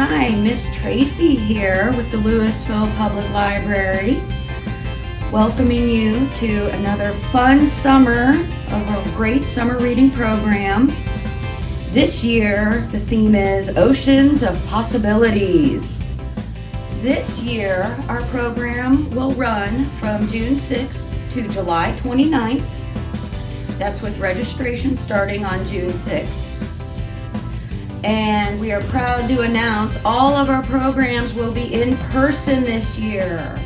Hi, Miss Tracy here with the Louisville Public Library, welcoming you to another fun summer of a great summer reading program. This year, the theme is Oceans of Possibilities. This year, our program will run from June 6th to July 29th. That's with registration starting on June 6th. And we are proud to announce all of our programs will be in person this year.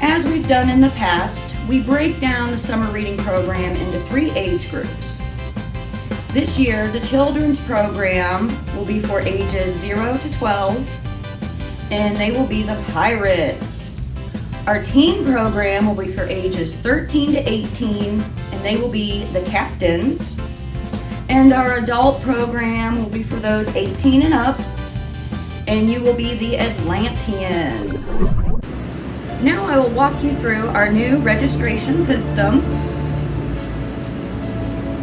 As we've done in the past, we break down the summer reading program into 3 age groups. This year, the children's program will be for ages 0 to 12, and they will be the Pirates. Our teen program will be for ages 13 to 18, and they will be the Captains. And our adult program will be for those 18 and up, and you will be the Atlanteans. Now I will walk you through our new registration system.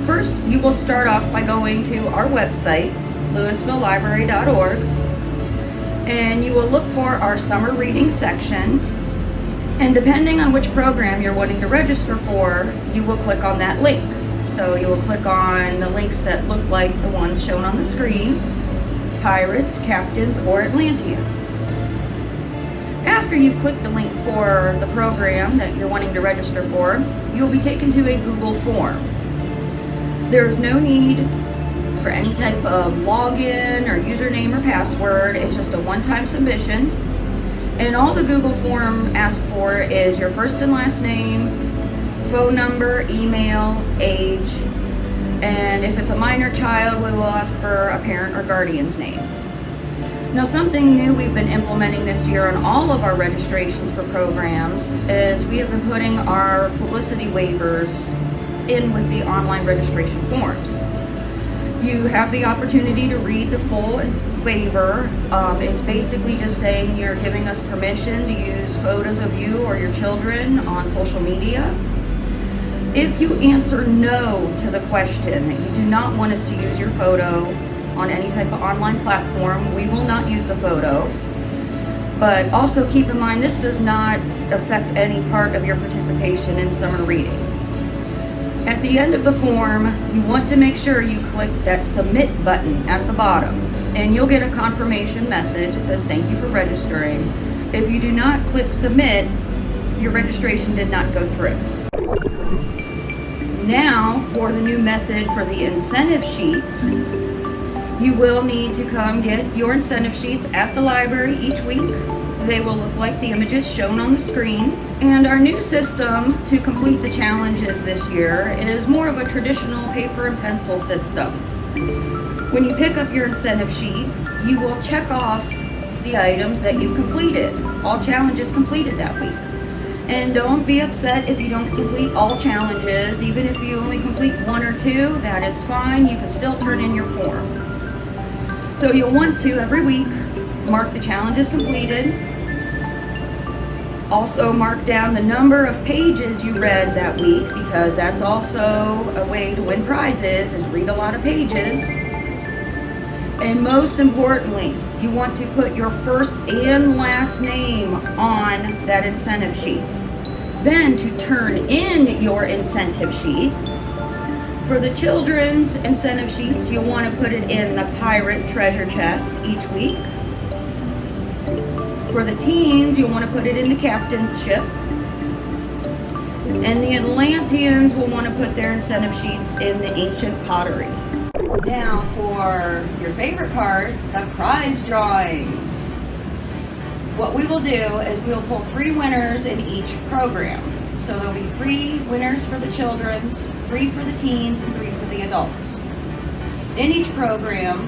First, you will start off by going to our website, louisvillelibrary.org, and you will look for our summer reading section. And depending on which program you're wanting to register for, you will click on that link. So you will click on the links that look like the ones shown on the screen, Pirates, Captains, or Atlanteans. After you've clicked the link for the program that you're wanting to register for, you'll be taken to a Google form. There is no need for any type of login or username or password. It's just a one-time submission. And all the Google form asks for is your first and last name, phone number, email, age, and if it's a minor child, we will ask for a parent or guardian's name. Now, something new we've been implementing this year on all of our registrations for programs is we have been putting our publicity waivers in with the online registration forms. You have the opportunity to read the full waiver. It's basically just saying you're giving us permission to use photos of you or your children on social media. If you answer no to the question that you do not want us to use your photo on any type of online platform, we will not use the photo. But also keep in mind, this does not affect any part of your participation in summer reading. At the end of the form, you want to make sure you click that submit button at the bottom, and you'll get a confirmation message that says thank you for registering. If you do not click submit, your registration did not go through. Now, for the new method for the incentive sheets, you will need to come get your incentive sheets at the library each week. They will look like the images shown on the screen. And our new system to complete the challenges this year is more of a traditional paper and pencil system. When you pick up your incentive sheet, you will check off the items that you've completed, all challenges completed that week. And don't be upset if you don't complete all challenges. Even if you only complete 1 or 2, that is fine. You can still turn in your form. So you'll want to, every week, mark the challenges completed. Also mark down the number of pages you read that week, because that's also a way to win prizes, is read a lot of pages. And most importantly, you want to put your first and last name on that incentive sheet. Then to turn in your incentive sheet, for the children's incentive sheets, you'll want to put it in the pirate treasure chest each week. For the teens, you'll want to put it in the captain's ship. And the Atlanteans will want to put their incentive sheets in the ancient pottery. Now for your favorite part, the prize drawings. What we will do is we will pull 3 winners in each program. So there'll be 3 winners for the children's, 3 for the teens, and 3 for the adults. In each program,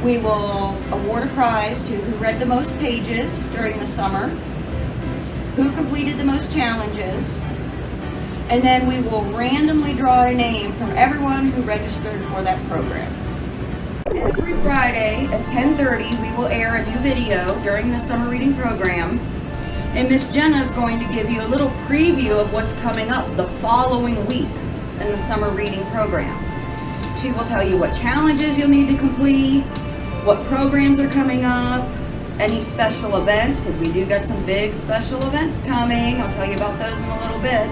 we will award a prize to who read the most pages during the summer, who completed the most challenges, and then we will randomly draw a name from everyone who registered for that program. Every Friday at 10:30, we will air a new video during the summer reading program, and Miss Jenna is going to give you a little preview of what's coming up the following week in the summer reading program. She will tell you what challenges you'll need to complete, what programs are coming up, any special events, because we do got some big special events coming. I'll tell you about those in a little bit.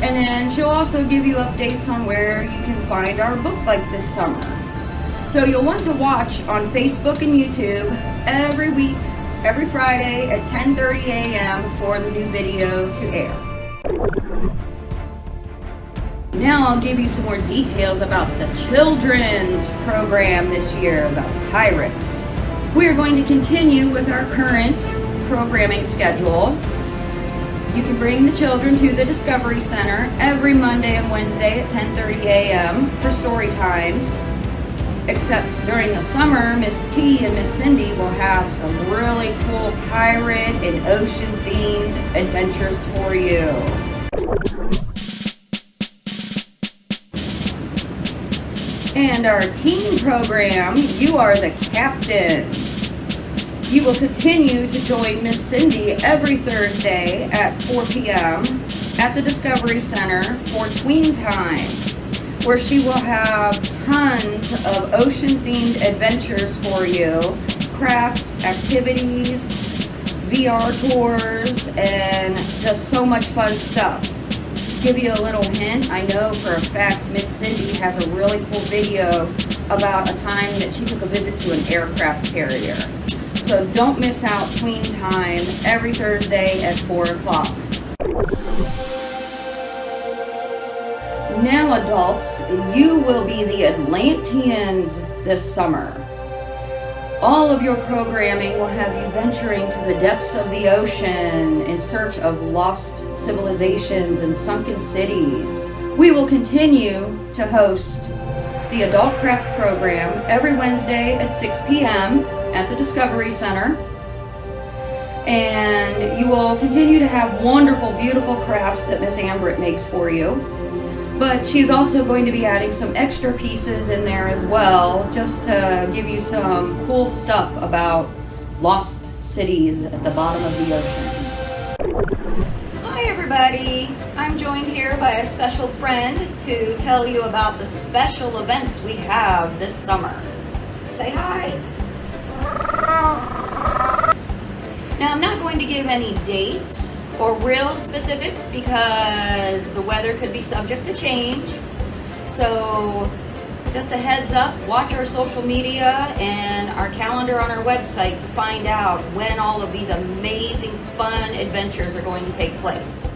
And then she'll also give you updates on where you can find our book bike this summer. So you'll want to watch on Facebook and YouTube every week, every Friday at 10:30 a.m. for the new video to air. Now I'll give you some more details about the children's program this year about pirates. We are going to continue with our current programming schedule. You can bring the children to the Discovery Center every Monday and Wednesday at 10:30 a.m. for story times. Except during the summer, Miss T and Miss Cindy will have some really cool pirate and ocean themed adventures for you. And our teen program, You Are the Captains. You will continue to join Miss Cindy every Thursday at 4 p.m. at the Discovery Center for Tween Time, where she will have tons of ocean-themed adventures for you, crafts, activities, VR tours, and just so much fun stuff. Give you a little hint, I know for a fact Miss Cindy has a really cool video about a time that she took a visit to an aircraft carrier. So don't miss out Tween Time every Thursday at 4 o'clock. Now adults, you will be the Atlanteans this summer. All of your programming will have you venturing to the depths of the ocean in search of lost civilizations and sunken cities. We will continue to host the Adult Craft program every Wednesday at 6 p.m. at the Discovery Center. And you will continue to have wonderful, beautiful crafts that Miss Ambrit makes for you. But she's also going to be adding some extra pieces in there as well, just to give you some cool stuff about lost cities at the bottom of the ocean. Hi everybody! I'm joined here by a special friend to tell you about the special events we have this summer. Say hi! Now I'm not going to give any dates or real specifics because the weather could be subject to change. So just a heads up, watch our social media and our calendar on our website to find out when all of these amazing fun adventures are going to take place.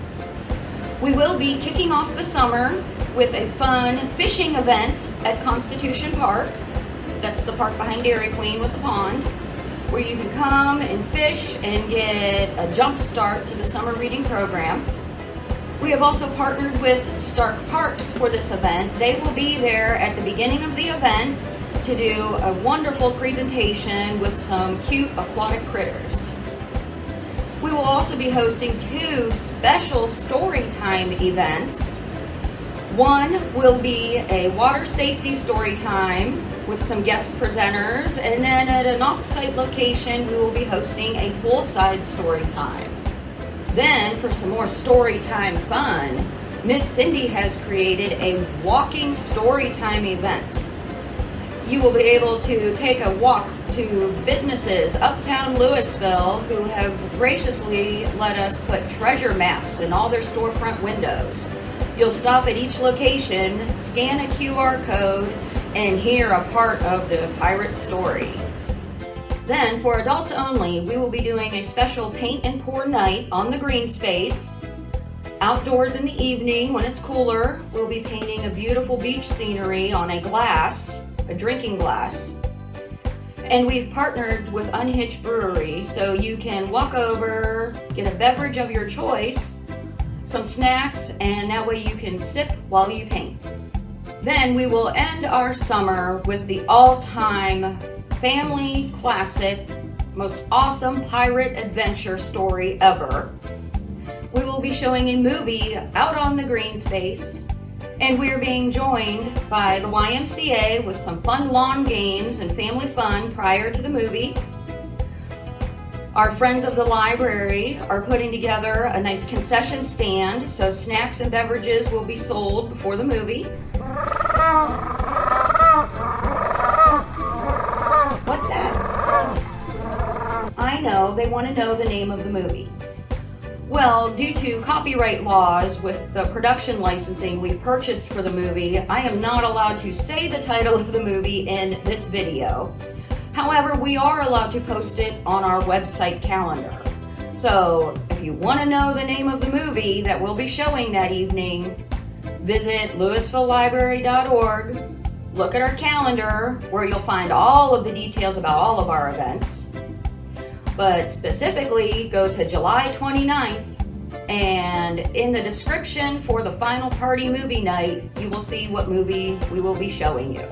We will be kicking off the summer with a fun fishing event at Constitution Park. That's the park behind Dairy Queen with the pond, where you can come and fish and get a jump start to the summer reading program. We have also partnered with Stark Parks for this event. They will be there at the beginning of the event to do a wonderful presentation with some cute aquatic critters. We will also be hosting 2 special story time events. One will be a water safety story time with some guest presenters, and then at an off-site location we will be hosting a poolside story time. Then for some more story time fun, Miss Cindy has created a walking story time event. You will be able to take a walk to businesses uptown Louisville who have graciously let us put treasure maps in all their storefront windows. You'll stop at each location, scan a QR code, and hear a part of the pirate story. Then, for adults only, we will be doing a special paint and pour night on the green space. Outdoors in the evening, when it's cooler, we'll be painting a beautiful beach scenery on a glass, a drinking glass. And we've partnered with Unhitched Brewery, so you can walk over, get a beverage of your choice, some snacks, and that way you can sip while you paint. Then we will end our summer with the all-time family classic, most awesome pirate adventure story ever. We will be showing a movie out on the green space, and we are being joined by the YMCA with some fun lawn games and family fun prior to the movie. Our friends of the library are putting together a nice concession stand, so snacks and beverages will be sold before the movie. What's that? know they want to know the name of the movie. Well, due to copyright laws with the production licensing we purchased for the movie, I am not allowed to say the title of the movie in this video. However, we are allowed to post it on our website calendar. So if you want to know the name of the movie that we'll be showing that evening, visit LouisvilleLibrary.org, look at our calendar where you'll find all of the details about all of our events. But specifically, go to July 29th, and in the description for the final party movie night, you will see what movie we will be showing you.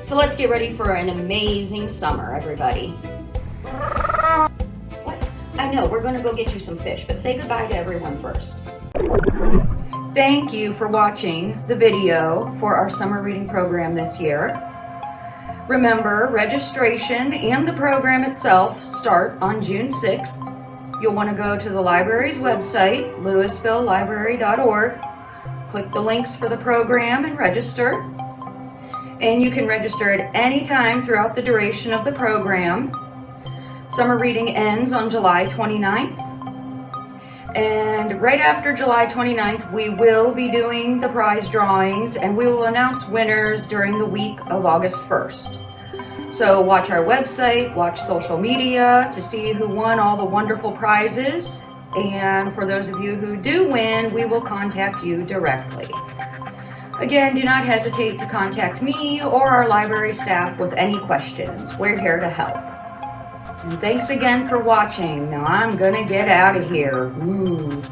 So let's get ready for an amazing summer, everybody. I know, we're going to go get you some fish, but say goodbye to everyone first. Thank you for watching the video for our summer reading program this year. Remember, registration and the program itself start on June 6th. You'll want to go to the library's website, LouisvilleLibrary.org, click the links for the program and register. And you can register at any time throughout the duration of the program. Summer reading ends on July 29th. And right after July 29th, we will be doing the prize drawings, and we will announce winners during the week of August 1st. So watch our website, watch social media to see who won all the wonderful prizes. And for those of you who do win, we will contact you directly. Again, do not hesitate to contact me or our library staff with any questions. We're here to help. And thanks again for watching. Now I'm gonna get out of here. Ooh.